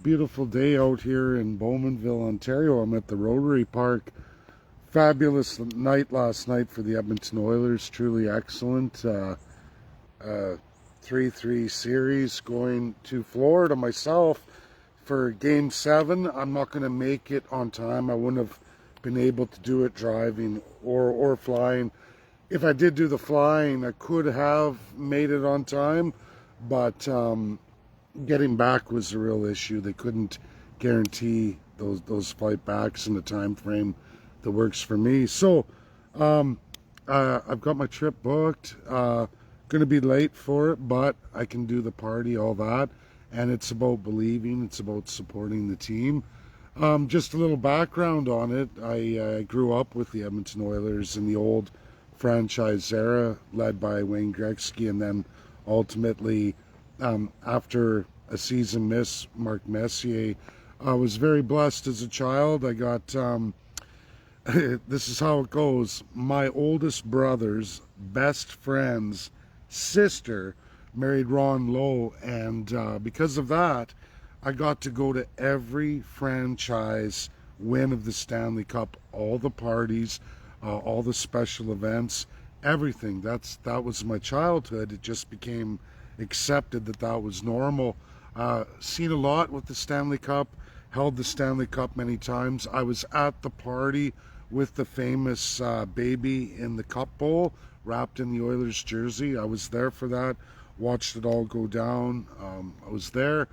Beautiful day out here in Bowmanville, Ontario. I'm at the Rotary Park. Fabulous night last night for the Edmonton Oilers. Truly excellent. 3-3 series going to Florida myself for Game 7. I'm not going to make it on time. I wouldn't have been able to do it driving or flying. If I did do the flying, I could have made it on time, but getting back was the real issue. They couldn't guarantee those flight backs in the time frame that works for me. So I've got my trip booked. Going to be late for it, but I can do the party, all that. And it's about believing. It's about supporting the team. Just a little background on it. I grew up with the Edmonton Oilers in the old franchise era, led by Wayne Gretzky, and then ultimately, after a season miss, Mark Messier. I was very blessed as a child. I got, this is how it goes. My oldest brother's best friend's sister married Ron Lowe, and because of that, I got to go to every franchise win of the Stanley Cup, all the parties, all the special events, everything. That was my childhood. It just became accepted that was normal. Seen a lot with the Stanley Cup, held the Stanley Cup many times. I was at the party with the famous baby in the cup bowl, wrapped in the Oilers jersey. I was there for that, watched it all go down. I was there.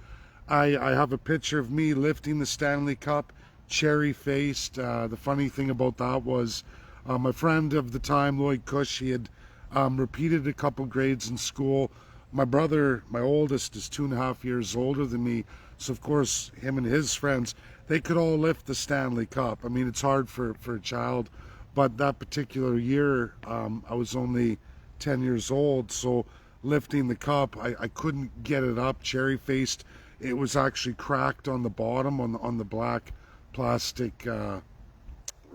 I have a picture of me lifting the Stanley Cup, cherry-faced. The funny thing about that was my friend of the time, Lloyd Cush, he had repeated a couple grades in school. My brother, my oldest, is 2.5 years older than me, so of course him and his friends, they could all lift the Stanley Cup. I mean, it's hard for a child, but that particular year I was only 10 years old, so lifting the cup, I couldn't get it up, cherry-faced. It was actually cracked on the bottom, on the black plastic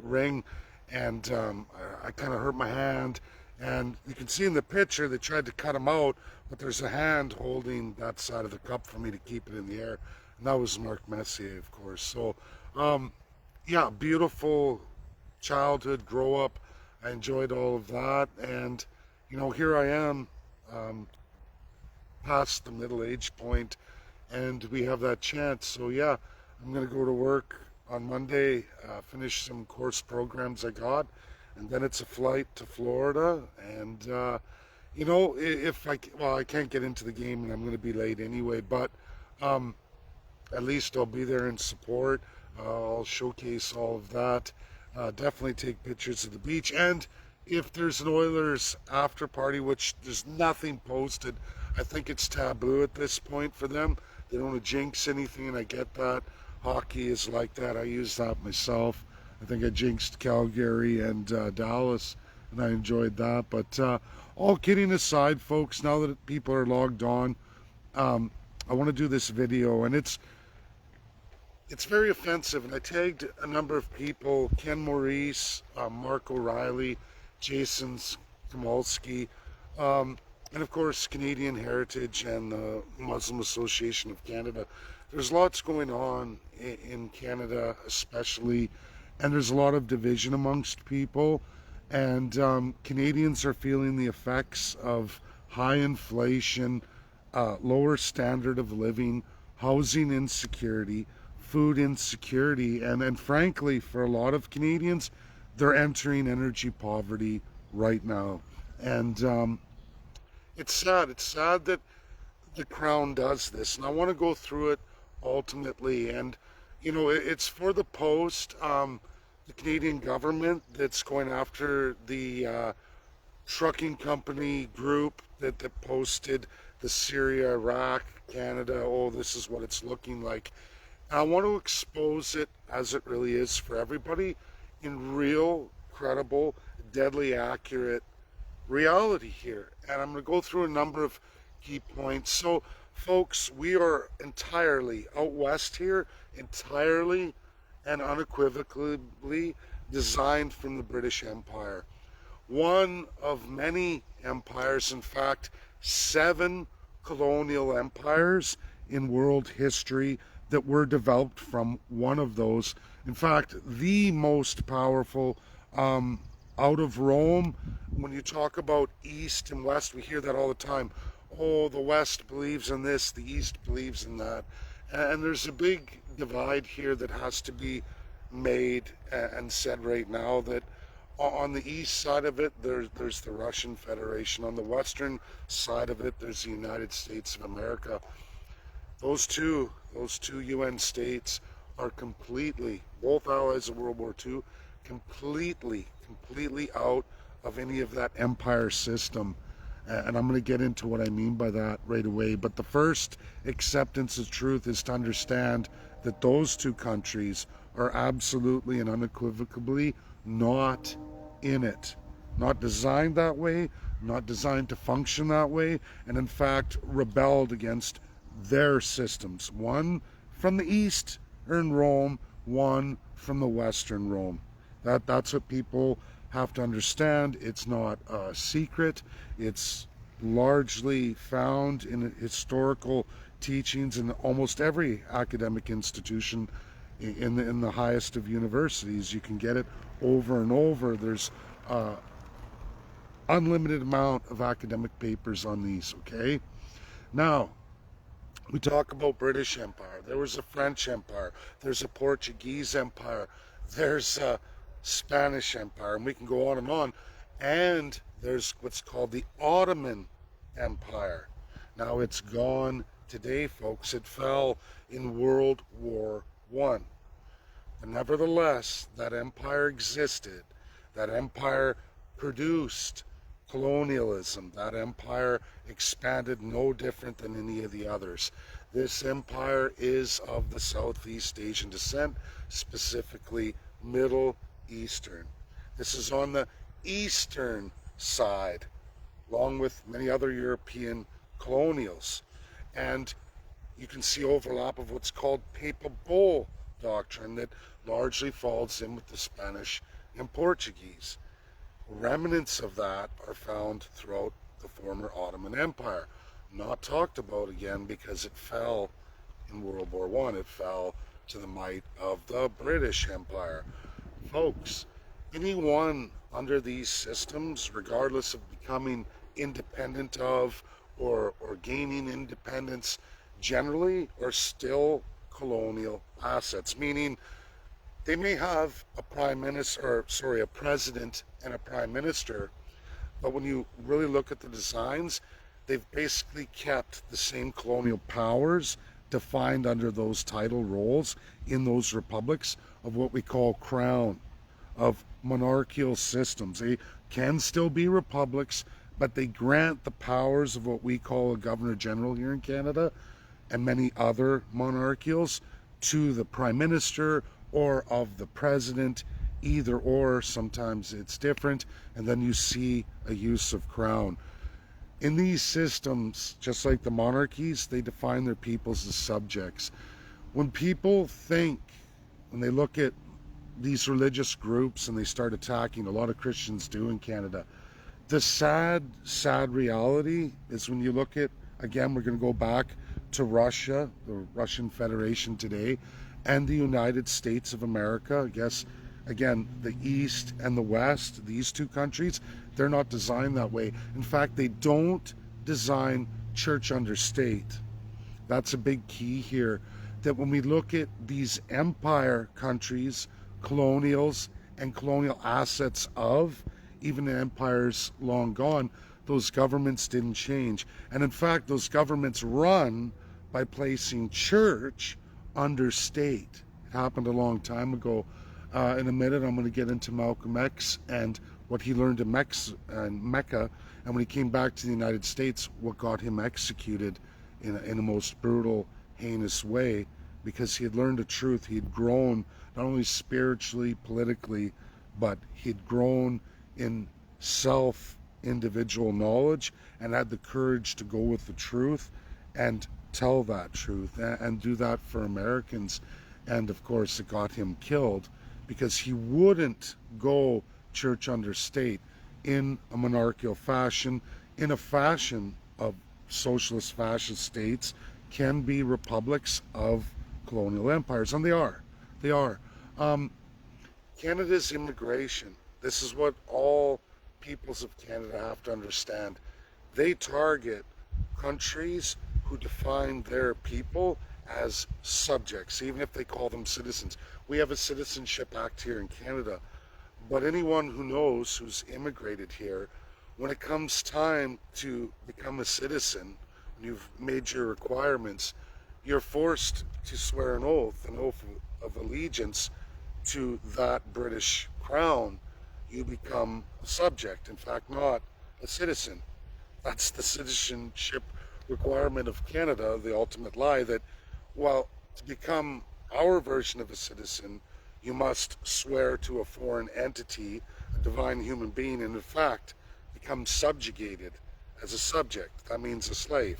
ring, and I kind of hurt my hand. And you can see in the picture they tried to cut him out, but there's a hand holding that side of the cup for me to keep it in the air, and that was Mark Messier, of course. So yeah, beautiful childhood, grow up. I enjoyed all of that, and here I am, past the middle age point, and we have that chance. So yeah, I'm gonna go to work on Monday, finish some course programs I got, and then it's a flight to Florida. And if I can't get into the game, and I'm going to be late anyway, but at least I'll be there in support. I'll showcase all of that. Definitely take pictures of the beach, and if there's an Oilers after party, which there's nothing posted, I think it's taboo at this point for them. They don't want to jinx anything, and I get that. Hockey is like that. I use that myself. I think I jinxed Calgary and Dallas, and I enjoyed that. But all kidding aside, folks, now that people are logged on, I want to do this video, and it's very offensive. And I tagged a number of people: Ken Maurice, Mark O'Reilly, Jason Kamalski, and of course Canadian Heritage and the Muslim Association of Canada. There's lots going on in Canada, especially, and there's a lot of division amongst people, and Canadians are feeling the effects of high inflation, lower standard of living, housing insecurity, food insecurity, and frankly, for a lot of Canadians, they're entering energy poverty right now. And it's sad. It's sad that the Crown does this, and I want to go through it ultimately. And it's for the Post, the Canadian government that's going after the trucking company group that posted the Syria, Iraq, Canada, oh, this is what it's looking like. And I want to expose it as it really is for everybody in real, credible, deadly accurate reality here. And I'm going to go through a number of key points. So folks, we are entirely out west here, entirely and unequivocally designed from the British Empire. One of many empires, in fact, 7 colonial empires in world history that were developed from one of those. In fact, the most powerful, out of Rome. When you talk about East and West, we hear that all the time. Oh, the West believes in this, the East believes in that. And there's a big divide here that has to be made and said right now, that on the east side of it, there's the Russian Federation. On the western side of it, there's the United States of America. Those two UN states are completely, both allies of World War II, completely out of any of that empire system. And I'm going to get into what I mean by that right away. But the first acceptance of truth is to understand that those two countries are absolutely and unequivocally not in it. Not designed that way, not designed to function that way, and in fact rebelled against their systems. One from the Eastern Rome, one from the Western Rome. That's what people have to understand. It's not a secret. It's largely found in historical teachings in almost every academic institution in the highest of universities. You can get it over and over. There's unlimited amount of academic papers on these, okay? Now, we talk about British Empire. There was a French Empire. There's a Portuguese Empire. There's a Spanish Empire, and we can go on and on. And there's what's called the Ottoman Empire. Now it's gone today, folks. It fell in World War I. But nevertheless, that empire existed. That empire produced colonialism. That empire expanded no different than any of the others. This empire is of the Southeast Asian descent, specifically Middle Eastern. This is on the eastern side, along with many other European colonials. And you can see overlap of what's called Papal Bull doctrine that largely falls in with the Spanish and Portuguese. Remnants of that are found throughout the former Ottoman Empire. Not talked about again because it fell in World War I. It fell to the might of the British Empire. Folks, anyone under these systems, regardless of becoming independent of or gaining independence, generally are still colonial assets, meaning they may have a president and a prime minister, but when you really look at the designs, they've basically kept the same colonial powers defined under those title roles in those republics of what we call crown, of monarchical systems. They can still be republics, but they grant the powers of what we call a governor general here in Canada and many other monarchials to the prime minister or of the president, either or. Sometimes it's different, and then you see a use of crown. In these systems, just like the monarchies, they define their peoples as subjects. When people think, when they look at these religious groups and they start attacking, a lot of Christians do in Canada, the sad reality is when you look at, again, we're going to go back to Russia, the Russian Federation today, and the United States of America. I guess, again, the East and the West, these two countries, they're not designed that way. In fact, they don't design church under state. That's a big key here, that when we look at these empire countries, colonials, and colonial assets of even empires long gone, those governments didn't change. And in fact, those governments run by placing church under state. It happened a long time ago. In a minute, I'm going to get into Malcolm X and what he learned in Mecca, and when he came back to the United States, what got him executed in a most brutal, heinous way, because he had learned the truth. He had grown not only spiritually, politically, but he'd grown in individual knowledge and had the courage to go with the truth and tell that truth and do that for Americans. And of course, it got him killed because he wouldn't go church under state in a monarchical fashion, in a fashion of socialist fascist states, can be republics of colonial empires, and they are. They are. Um, Canada's immigration, this is what all peoples of Canada have to understand. They target countries who define their people as subjects, even if they call them citizens. We have a Citizenship Act here in Canada, but anyone who knows who's immigrated here, when it comes time to become a citizen, when you've made your requirements, you're forced to swear an oath of allegiance to that British crown. You become a subject, in fact, not a citizen. That's the citizenship requirement of Canada, the ultimate lie that, well, to become our version of a citizen, you must swear to a foreign entity, a divine human being, and in fact, become subjugated as a subject. That means a slave.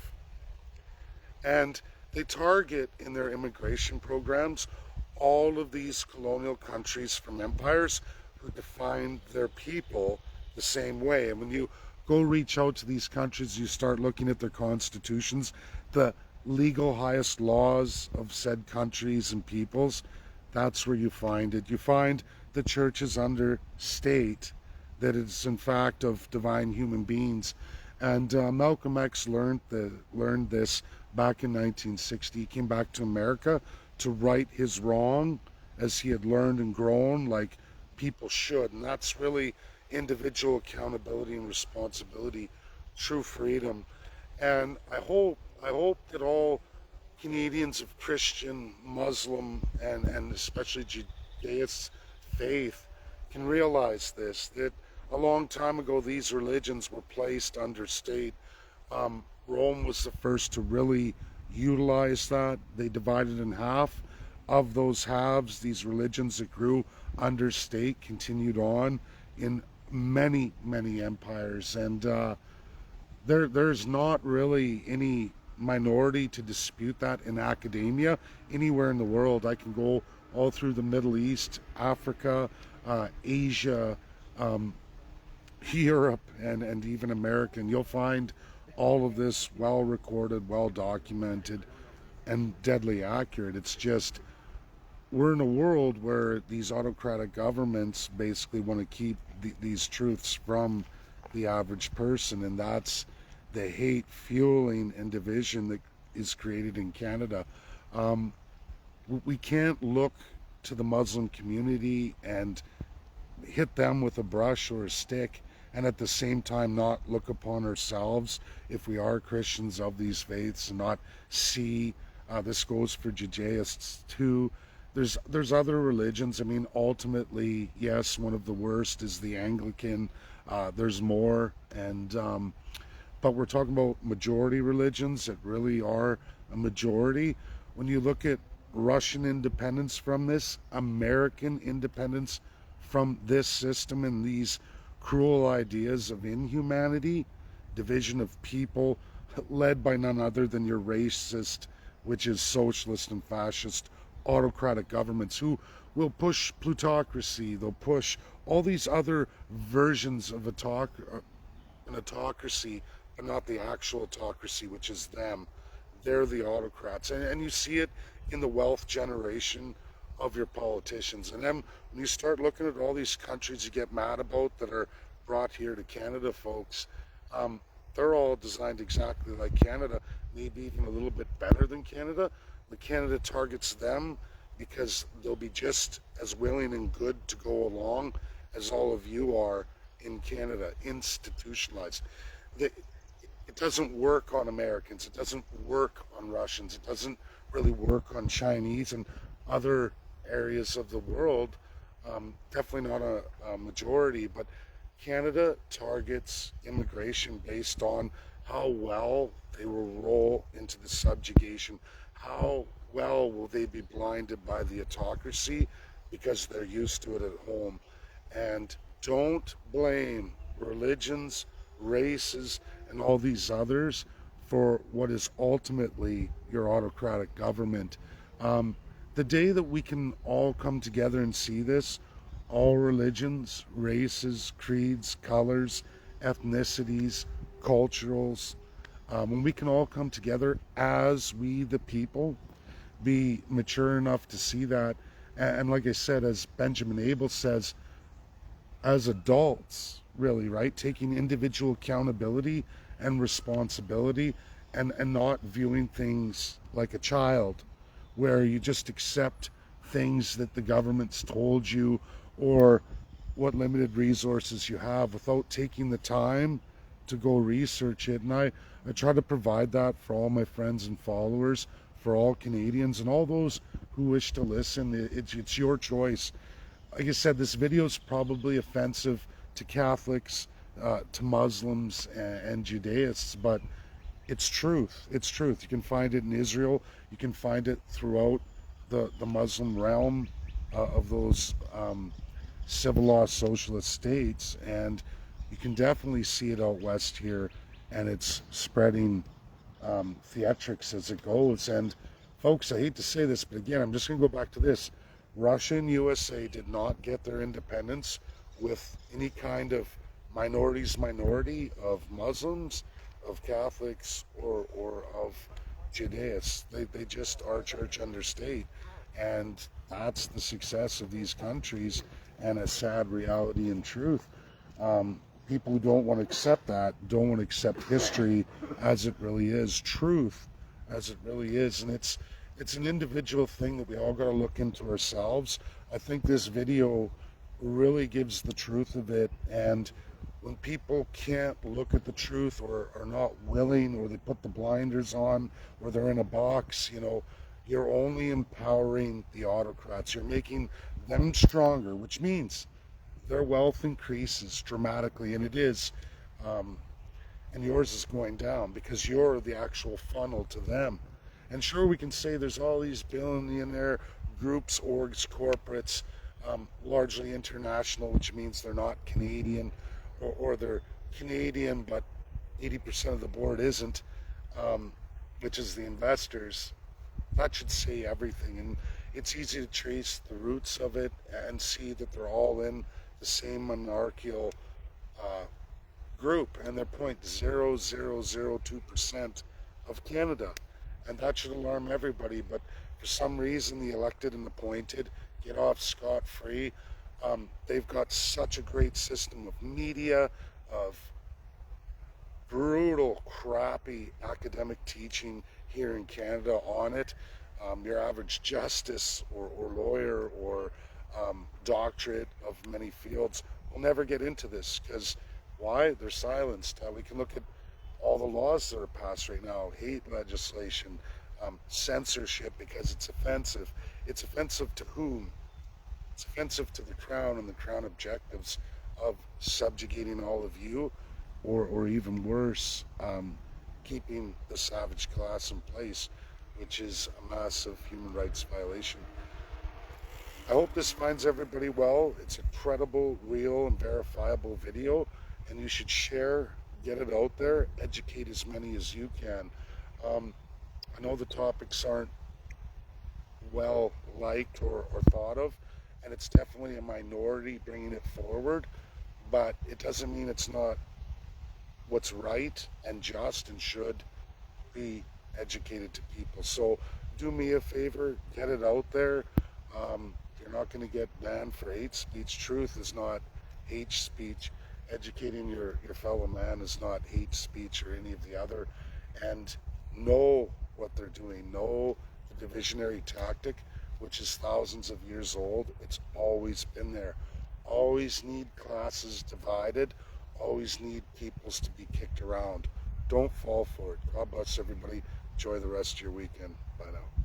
And they target in their immigration programs all of these colonial countries from empires who define their people the same way. And when you go reach out to these countries, you start looking at their constitutions, the legal highest laws of said countries and peoples, that's where you find it. You find the churches under state that it's in fact of divine human beings. And Malcolm X learned this back in 1960. He came back to America to right his wrong as he had learned and grown like people should. And that's really individual accountability and responsibility, true freedom. And I hope that all Canadians of Christian, Muslim, and especially Judaist faith can realize this, that a long time ago these religions were placed under state. Rome was the first to really utilize that. They divided in half. Of those halves, these religions that grew under state continued on in many, many empires. And there's not really any minority to dispute that in academia anywhere in the world. I can go all through the Middle East, Africa, Asia, Europe, and even America, and you'll find all of this well recorded, well documented, and deadly accurate. It's just we're in a world where these autocratic governments basically want to keep these truths from the average person, and that's the hate fueling and division that is created in Canada. We can't look to the Muslim community and hit them with a brush or a stick and at the same time not look upon ourselves, if we are Christians of these faiths, and not see, this goes for Judaists too. There's other religions. I mean, ultimately, yes, one of the worst is the Anglican. There's more, and but we're talking about majority religions that really are a majority. When you look at Russian independence from this, American independence from this system and these cruel ideas of inhumanity, division of people, led by none other than your racist, which is socialist and fascist autocratic governments who will push plutocracy, they'll push all these other versions of an autocracy, but not the actual autocracy, which is them. They're the autocrats. And you see it in the wealth generation of your politicians. And then when you start looking at all these countries you get mad about that are brought here to Canada, folks, they're all designed exactly like Canada, maybe even a little bit better than Canada. But Canada targets them because they'll be just as willing and good to go along as all of you are in Canada, institutionalized. It doesn't work on Americans, it doesn't work on Russians, it doesn't really work on Chinese and other areas of the world. Definitely not a majority, but Canada targets immigration based on how well they will roll into the subjugation, how well will they be blinded by the autocracy because they're used to it at home. And don't blame religions, races, and all these others for what is ultimately your autocratic government. The day that we can all come together and see this, all religions, races, creeds, colors, ethnicities, culturals, When we can all come together as we the people, be mature enough to see that, and like I said, as Benjamin Abel says, as adults, really, right? Taking individual accountability and responsibility, and not viewing things like a child where you just accept things that the government's told you or what limited resources you have without taking the time to go research it. And I try to provide that for all my friends and followers, for all Canadians and all those who wish to listen. It's your choice. Like I said, this video is probably offensive to Catholics, to Muslims, and Judaists, but it's truth. It's truth. You can find it in Israel. You can find it throughout the Muslim realm of those civil law socialist states, and you can definitely see it out west here, and it's spreading theatrics as it goes. And folks, I hate to say this, but again, I'm just going to go back to this. Russia and USA did not get their independence with any kind of minority of Muslims, of Catholics, or of Judaists. They just are church under state. And that's the success of these countries, and a sad reality and truth. People who don't want to accept that don't want to accept history as it really is, truth as it really is. And it's an individual thing that we all got to look into ourselves. I think this video really gives the truth of it, and when people can't look at the truth, or are not willing, or they put the blinders on, or they're in a box, you're only empowering the autocrats. You're making them stronger, which means their wealth increases dramatically, and it is, and yours is going down because you're the actual funnel to them. And sure, we can say there's all these billionaire groups, orgs, corporates, largely international, which means they're not Canadian, or they're Canadian, but 80% of the board isn't, which is the investors. That should say everything. And it's easy to trace the roots of it and see that they're all in the same monarchical group, and they're 0.0002% of Canada. And that should alarm everybody, but for some reason the elected and appointed get off scot-free. They've got such a great system of media, of brutal, crappy academic teaching here in Canada on it. Your average justice or lawyer or doctorate of many fields will never get into this, because why? They're silenced. We can look at all the laws that are passed right now, hate legislation, censorship, because it's offensive. It's offensive to whom? It's offensive to the Crown and the Crown objectives of subjugating all of you, or even worse, keeping the savage class in place, which is a massive human rights violation. I hope this finds everybody well. It's a credible, real, and verifiable video, and you should share, get it out there, educate as many as you can. I know the topics aren't well liked or thought of, and it's definitely a minority bringing it forward, but it doesn't mean it's not what's right and just and should be educated to people. So do me a favor, get it out there. You're not going to get banned for hate speech. Truth is not hate speech. Educating your fellow man is not hate speech or any of the other. And know what they're doing. Know the divisionary tactic, which is thousands of years old. It's always been there. Always need classes divided. Always need peoples to be kicked around. Don't fall for it. God bless everybody. Enjoy the rest of your weekend. Bye now.